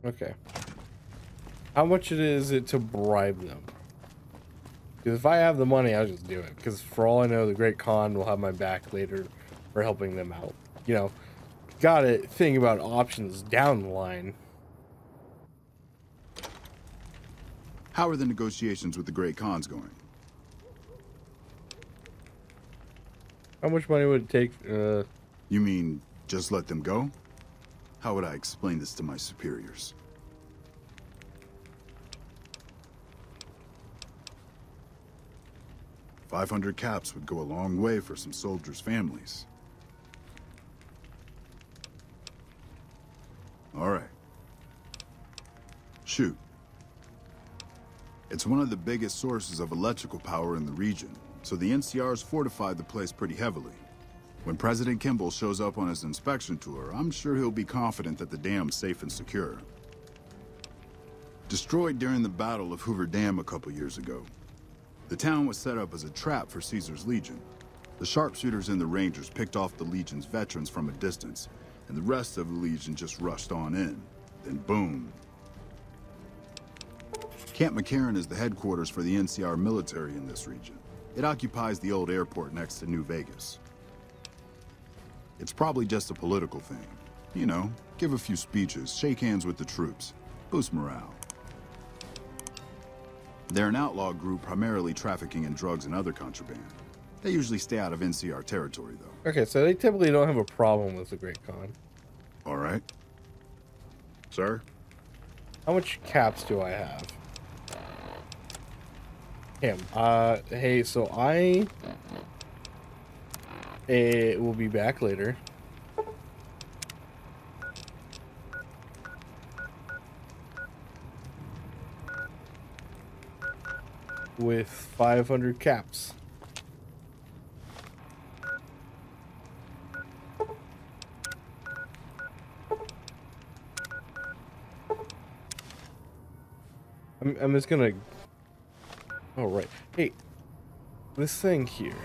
Okay. How much is it to bribe them? Because if I have the money, I'll just do it. Because for all I know, the Great Khan will have my back later for helping them out. You know, gotta think about options down the line. How are the negotiations with the Great Khans going? How much money would it take? You mean just let them go? How would I explain this to my superiors? $500 caps would go a long way for some soldiers' families. All right. Shoot. It's one of the biggest sources of electrical power in the region, so the NCR's fortified the place pretty heavily. When President Kimball shows up on his inspection tour, I'm sure he'll be confident that the dam's safe and secure. Destroyed during the Battle of Hoover Dam a couple years ago, the town was set up as a trap for Caesar's Legion. The sharpshooters and the Rangers picked off the Legion's veterans from a distance, and the rest of the Legion just rushed on in. Then boom. Camp McCarran is the headquarters for the NCR military in this region. It occupies the old airport next to New Vegas. It's probably just a political thing. You know, give a few speeches, shake hands with the troops, boost morale. They're an outlaw group primarily trafficking in drugs and other contraband. They usually stay out of NCR territory, though. Okay, so they typically don't have a problem with the Great Khan. All right. Sir? How much caps do I have? Him. Hey, so I will be back later. With 500 caps. I'm just gonna... Oh, right. Hey, this thing here.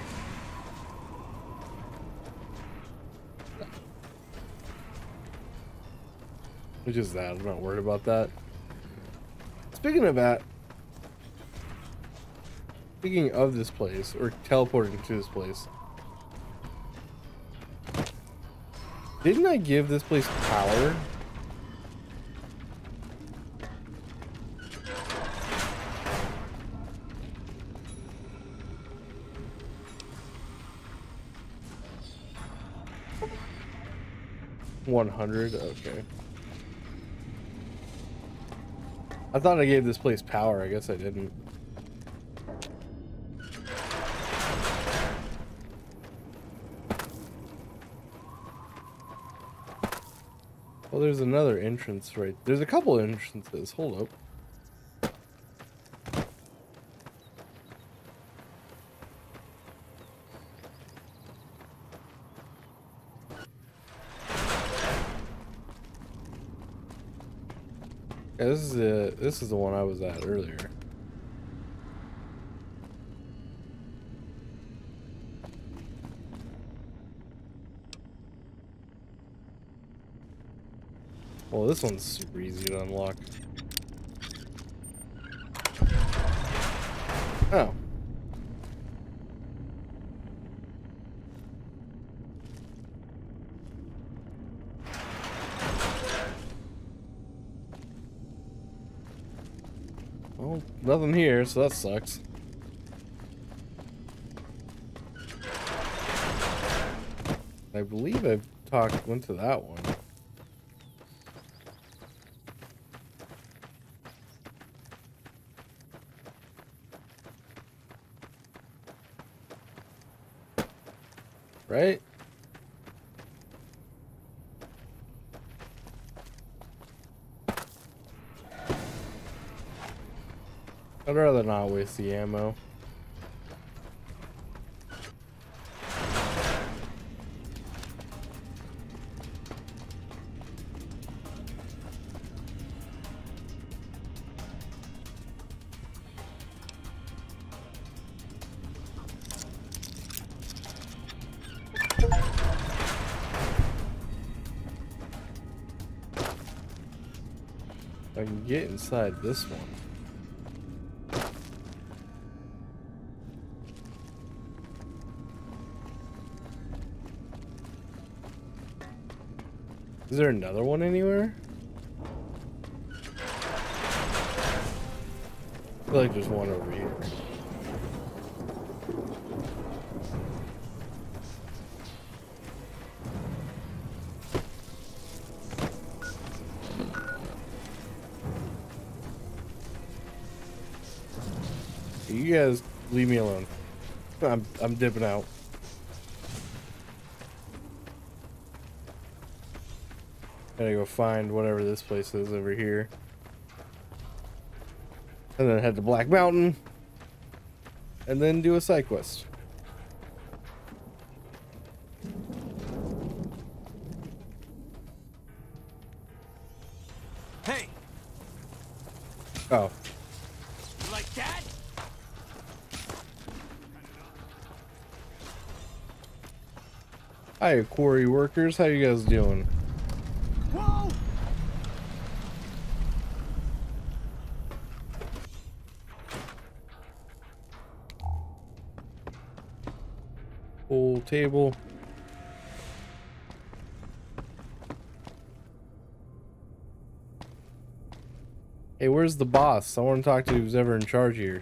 Which is that? I'm not worried about that. Speaking of that, speaking of this place, or teleporting to this place, didn't I give this place power? $100, okay. I thought I gave this place power. I guess I didn't. Well, there's another entrance right. There's a couple of entrances. Hold up. Yeah, this is the one I was at earlier. Well, this one's super easy to unlock. Oh. Well, nothing here, so that sucks. I believe I've went to that one. Right? I'd rather not waste the ammo. I can get inside this one. Is there another one anywhere? I feel like there's one over here. You guys leave me alone. I'm dipping out. Gotta go find whatever this place is over here. And then head to Black Mountain. And then do a side quest. Hey! Oh. You like that? Hi, quarry workers. How you guys doing? Whoa! Full table. Hey, where's the boss? I want to talk to who's ever in charge here.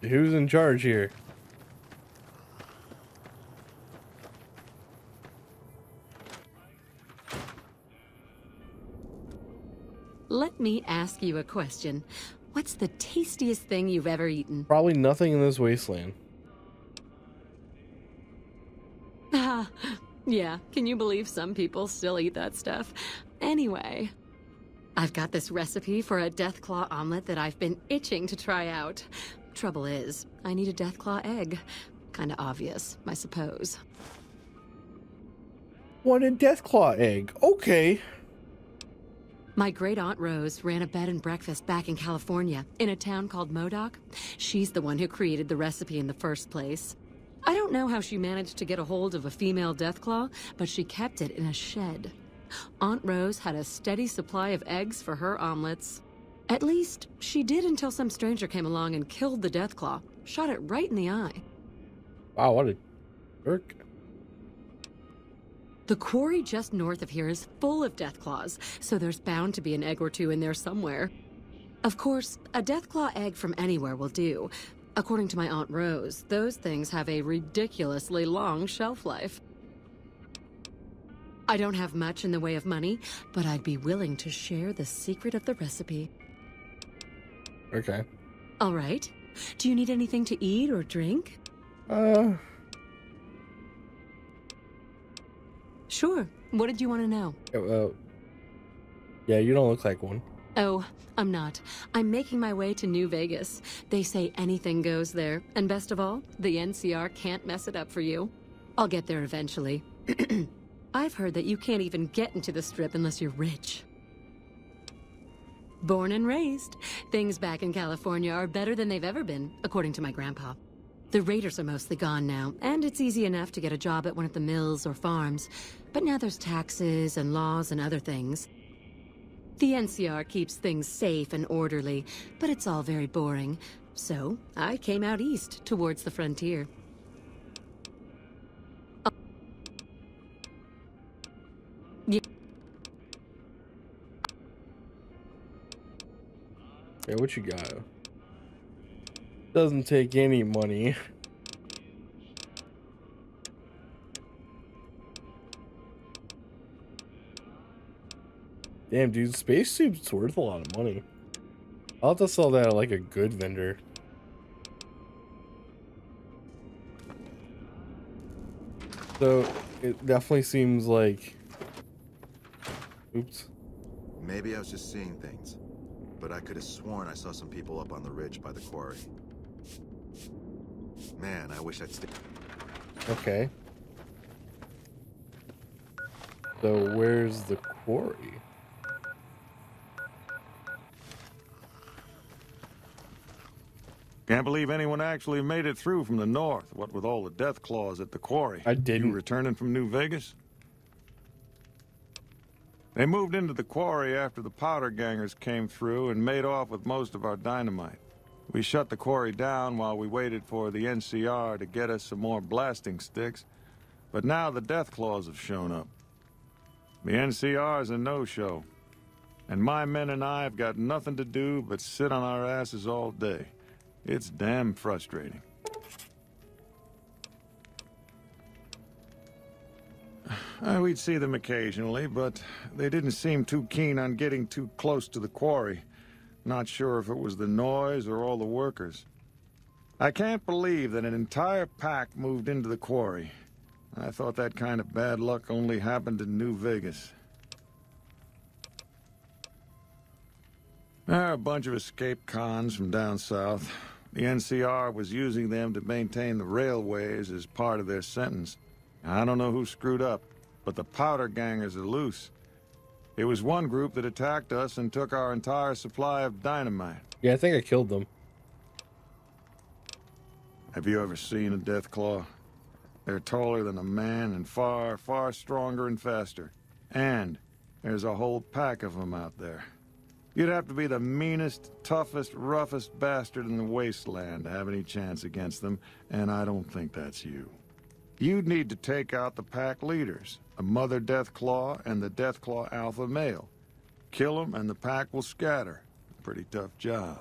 Who's in charge here? Let me ask you a question. What's the tastiest thing you've ever eaten? Probably nothing in this wasteland. Ah, yeah, can you believe some people still eat that stuff? Anyway, I've got this recipe for a Deathclaw omelet that I've been itching to try out. Trouble is, I need a Deathclaw egg. Kinda obvious, I suppose. What a Deathclaw egg. Okay. My great-aunt Rose ran a bed and breakfast back in California, in a town called Modoc. She's the one who created the recipe in the first place. I don't know how she managed to get a hold of a female Deathclaw, but she kept it in a shed. Aunt Rose had a steady supply of eggs for her omelets. At least, she did until some stranger came along and killed the Deathclaw, shot it right in the eye. Wow, what a jerk. The quarry just north of here is full of Deathclaws, so there's bound to be an egg or two in there somewhere. Of course, a Deathclaw egg from anywhere will do. According to my Aunt Rose, those things have a ridiculously long shelf life. I don't have much in the way of money, but I'd be willing to share the secret of the recipe. Okay. All right. Do you need anything to eat or drink? Sure. What did you want to know? Yeah, you don't look like one. Oh, I'm not. I'm making my way to New Vegas. They say anything goes there, and best of all, the NCR can't mess it up for you. I'll get there eventually. I've heard that you can't even get into the Strip unless you're rich. Born and raised, things back in California are better than they've ever been, according to my grandpa. The raiders are mostly gone now, and it's easy enough to get a job at one of the mills or farms. But now there's taxes and laws and other things. The NCR keeps things safe and orderly, but it's all very boring. So I came out east, towards the frontier. Yeah. Yeah, what you got? Doesn't take any money. Damn, dude, spacesuit's worth a lot of money. I'll have to sell that at like a good vendor. So it definitely seems like, oops. Maybe I was just seeing things, but I could have sworn I saw some people up on the ridge by the quarry. Man, I wish I'd stayed. Okay. So where's the quarry? Can't believe anyone actually made it through from the north, what with all the Deathclaws at the quarry. I didn't. You returning from New Vegas? They moved into the quarry after the powder gangers came through and made off with most of our dynamite. We shut the quarry down while we waited for the NCR to get us some more blasting sticks, but now the Deathclaws have shown up. The NCR's a no-show, and my men and I have got nothing to do but sit on our asses all day. It's damn frustrating. We'd see them occasionally, but they didn't seem too keen on getting too close to the quarry. Not sure if it was the noise or all the workers. I can't believe that an entire pack moved into the quarry. I thought that kind of bad luck only happened in New Vegas. There are a bunch of escaped cons from down south. The NCR was using them to maintain the railways as part of their sentence. I don't know who screwed up, but the powder gangers are loose. It was one group that attacked us and took our entire supply of dynamite. Yeah, I think I killed them. Have you ever seen a Deathclaw? They're taller than a man and far, far stronger and faster. And there's a whole pack of them out there. You'd have to be the meanest, toughest, roughest bastard in the wasteland to have any chance against them, and I don't think that's you. You'd need to take out the pack leaders, a mother Deathclaw and the Deathclaw alpha male. Kill them and the pack will scatter. Pretty tough job.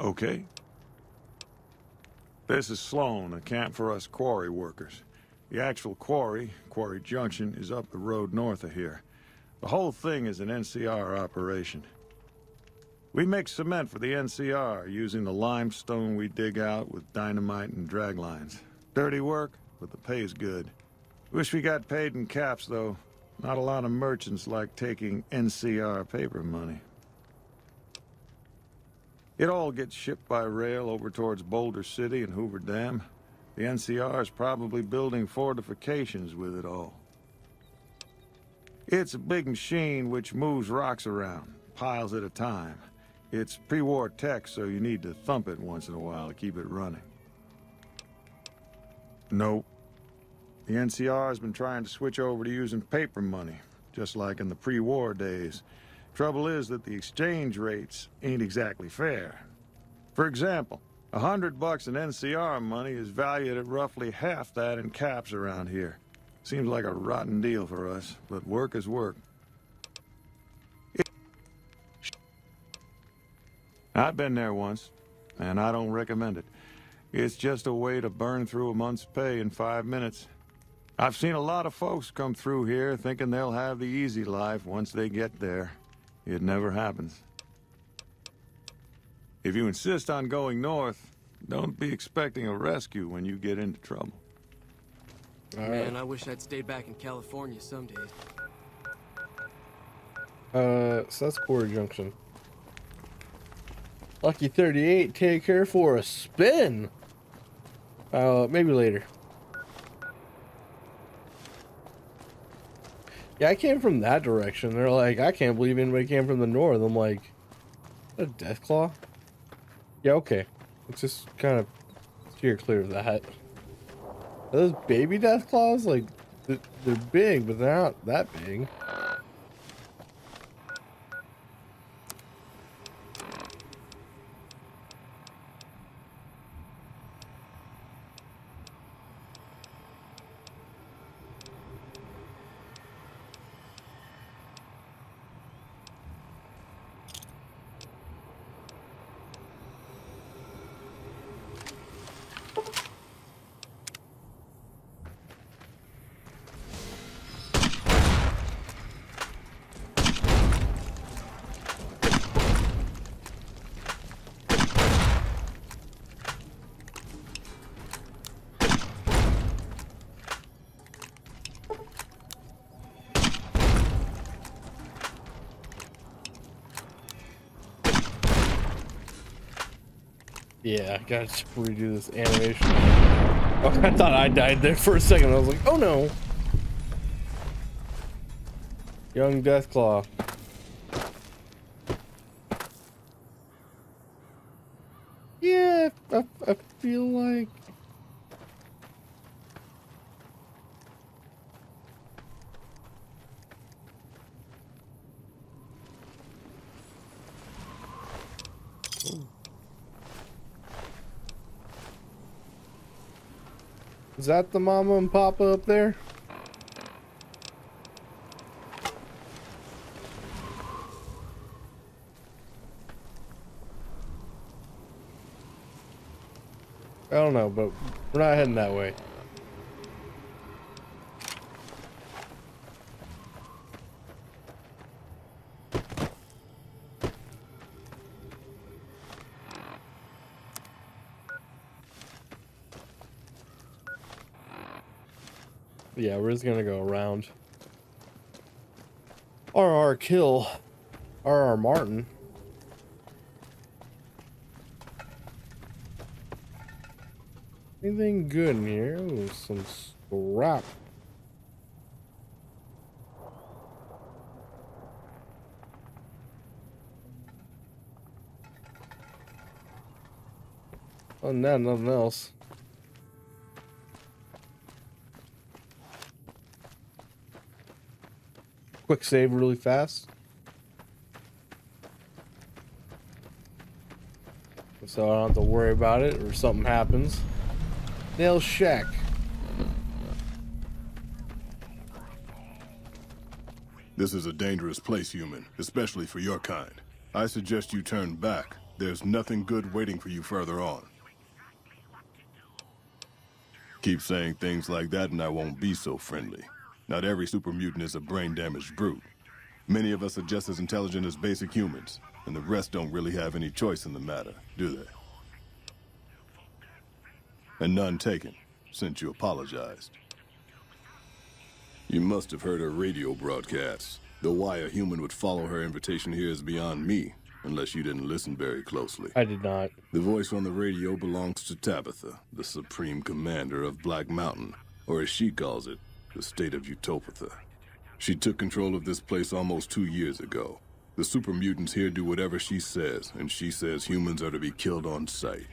Okay. This is Sloan, a camp for us quarry workers. The actual quarry, Quarry Junction, is up the road north of here. The whole thing is an NCR operation. We make cement for the NCR using the limestone we dig out with dynamite and drag lines. Dirty work, but the pay's good. Wish we got paid in caps, though. Not a lot of merchants like taking NCR paper money. It all gets shipped by rail over towards Boulder City and Hoover Dam. The NCR is probably building fortifications with it all. It's a big machine which moves rocks around, piles at a time. It's pre-war tech, so you need to thump it once in a while to keep it running. Nope. The NCR has been trying to switch over to using paper money, just like in the pre-war days. Trouble is that the exchange rates ain't exactly fair. For example, $100 in NCR money is valued at roughly half that in caps around here. Seems like a rotten deal for us, but work is work. I've been there once, and I don't recommend it. It's just a way to burn through a month's pay in 5 minutes. I've seen a lot of folks come through here thinking they'll have the easy life once they get there. It never happens. If you insist on going north, don't be expecting a rescue when you get into trouble. Man, I wish I'd stayed back in California some days. So that's Quarry Junction. Lucky 38, take her for a spin. Maybe later. Yeah, I came from that direction. They're like, I can't believe anybody came from the north. I'm like, a Deathclaw? Yeah, okay. Let's just kind of steer clear of that. Are those baby Deathclaws? Like, they're big, but they're not that big. Yeah, I gotta redo this animation. Oh, I thought I died there for a second. I was like, oh no. Young Deathclaw. I feel like... Ooh. Is that the mama and papa up there? I don't know, but we're not heading that way. Yeah, we're just gonna go around. R.R. Kill. R.R. Martin. Anything good in here? Ooh, some scrap. Other than that, nothing else. Quick save really fast. So I don't have to worry about it or something happens. Nail Shack. This is a dangerous place, human, especially for your kind. I suggest you turn back. There's nothing good waiting for you further on. Keep saying things like that and I won't be so friendly. Not every super mutant is a brain-damaged brute. Many of us are just as intelligent as basic humans, and the rest don't really have any choice in the matter, do they? And none taken, since you apologized. You must have heard her radio broadcasts. Though why a human would follow her invitation here is beyond me, unless you didn't listen very closely. I did not. The voice on the radio belongs to Tabitha, the supreme commander of Black Mountain, or as she calls it, the state of Utopia. She took control of this place almost 2 years ago. The super mutants here do whatever she says, and she says humans are to be killed on sight.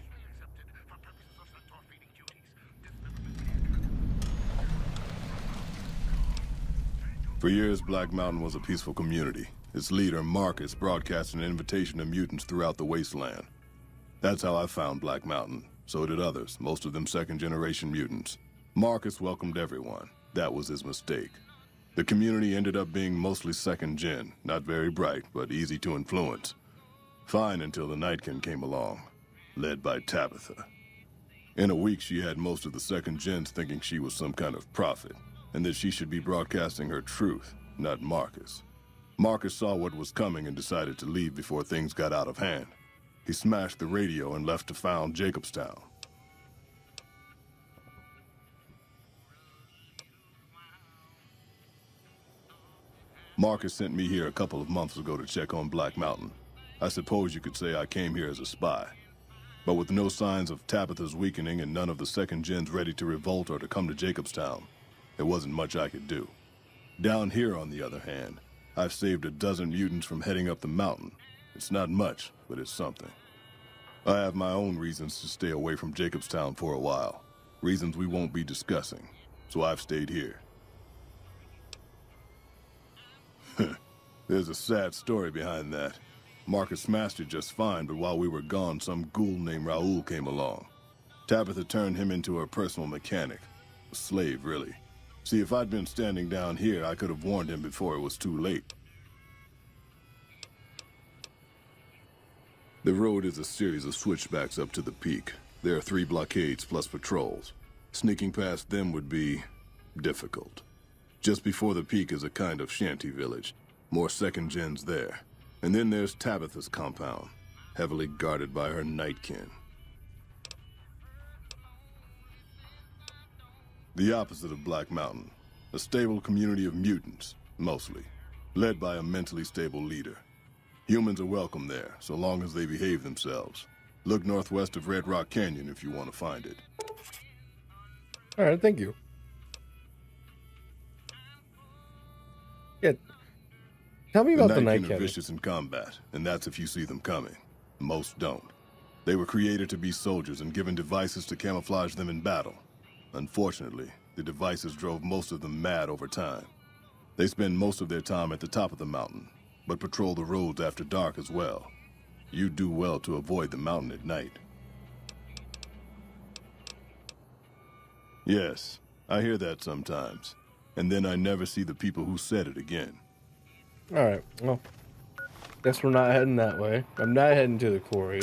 For years, Black Mountain was a peaceful community. Its leader, Marcus, broadcast an invitation to mutants throughout the wasteland. That's how I found Black Mountain. So did others, most of them second-generation mutants. Marcus welcomed everyone. That was his mistake. The community ended up being mostly second-gen, not very bright, but easy to influence. Fine until the Nightkin came along, led by Tabitha. In a week, she had most of the second-gens thinking she was some kind of prophet, and that she should be broadcasting her truth, not Marcus. Marcus saw what was coming and decided to leave before things got out of hand. He smashed the radio and left to found Jacobstown. Marcus sent me here a couple of months ago to check on Black Mountain. I suppose you could say I came here as a spy. But with no signs of Tabitha's weakening and none of the second gens ready to revolt or to come to Jacobstown, there wasn't much I could do. Down here, on the other hand, I've saved a dozen mutants from heading up the mountain. It's not much, but it's something. I have my own reasons to stay away from Jacobstown for a while. Reasons we won't be discussing. So I've stayed here. There's a sad story behind that. Marcus smashed it just fine, but while we were gone, some ghoul named Raoul came along. Tabitha turned him into her personal mechanic. A slave, really. See, if I'd been standing down here, I could have warned him before it was too late. The road is a series of switchbacks up to the peak. There are 3 blockades plus patrols. Sneaking past them would be difficult. Just before the peak is a kind of shanty village. More second gens there. And then there's Tabitha's compound, heavily guarded by her Nightkin. The opposite of Black Mountain. A stable community of mutants, mostly. Led by a mentally stable leader. Humans are welcome there, so long as they behave themselves. Look northwest of Red Rock Canyon if you want to find it. Alright, thank you. Yeah. Tell me about the Nightkin. Are vicious in combat, and that's if you see them coming. Most don't. They were created to be soldiers and given devices to camouflage them in battle. Unfortunately, the devices drove most of them mad over time. They spend most of their time at the top of the mountain, but patrol the roads after dark as well. You do well to avoid the mountain at night. Yes, I hear that sometimes. And then I never see the people who said it again. Alright, well, guess we're not heading that way. I'm not heading to the quarry.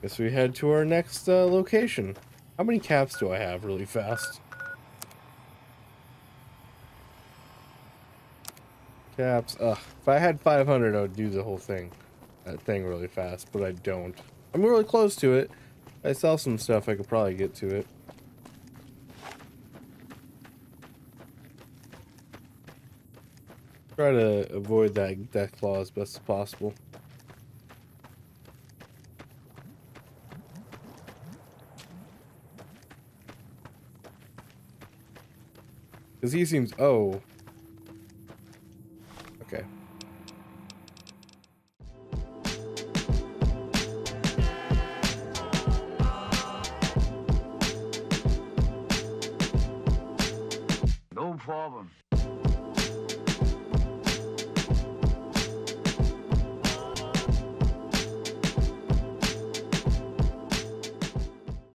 Guess we head to our next location. How many caps do I have really fast? Caps, if I had 500, I would do the whole thing. That thing really fast, but I don't. I'm really close to it. If I sell some stuff, I could probably get to it. Try to avoid that Deathclaw as best as possible. Because he seems... Oh. Okay. No problem.